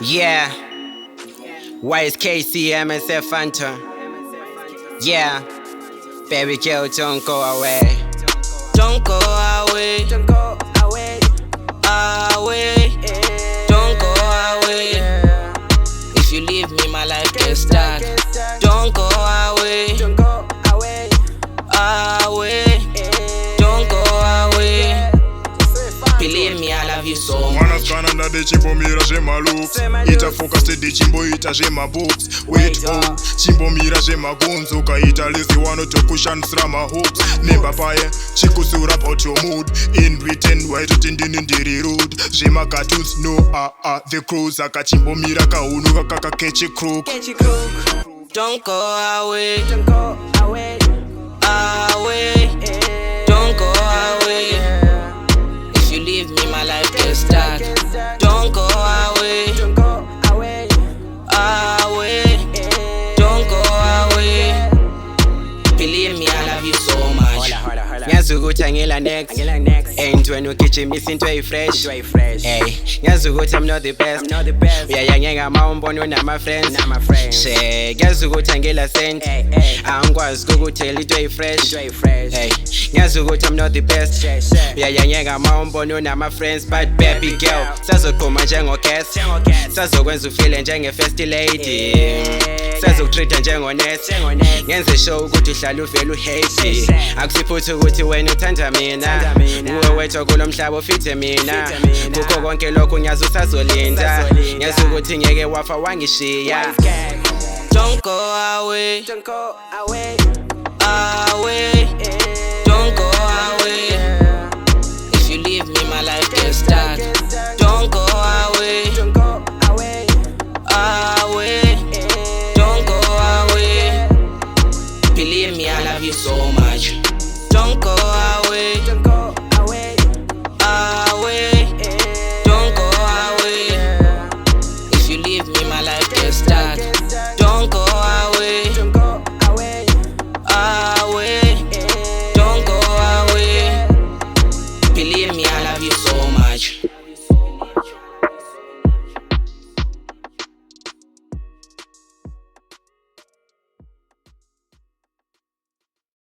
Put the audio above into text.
Yeah. YSKCMSF Fanton. Yeah. Baby girl, don't go away. Don't go away. Don't go away. Away. Don't go away. If you leave me, my life gets dark. Don't go away. Don't go away. Away. Don't go away. Believe me, I love you so much. Mwanaskana ndaty Chimbomira zvemalooks. Ita focused ndichikutsiura zvemabooks. Wait oh, Chimbomira zvemaGoons. Ukaita lazy wanotokushandisira mahooks. Nemba paye, chikutsiura about your mood. In written, waitoty ndini ndiri rude. zvemaGoons, no the Croods. Saka Chimbomira kahunhu kako kechicrook. Don't go away. Don't go away. Away. Don't go away. If you leave me, my life gets dark. Don't go away. Don't go away. Away. Don't go away. Believe me, I love you so much. Ngyazi ukuthi angila next. Ain't when ugijimisa into eyifreshh. Hey, ngyazi ukuthi I'm not the best. Uyayangeka umbona unama friends. Shee, ngyazi ukuthi angila sent. Angkwazi ukuthela into eyifreshh. Hey, ngyazi ukuthi I'm not the best. Uyayangeka umbona unama friends, but baby girl, sazoqhuma njengoguest. Sazokwenza ufile njenge first lady. Sazokutreata njengonesi. Ngenze show ukuthi uhlala uvela uhate. Akusiphutha ukuthi wena uthanda mina. Uwe wethu kulo mhlaba ufithe mina. Kukho konke lokho nyazi usazolinda. Nyazi ukuthi ngeke wafa wangishiya. Don't go away. Don't go away. Away.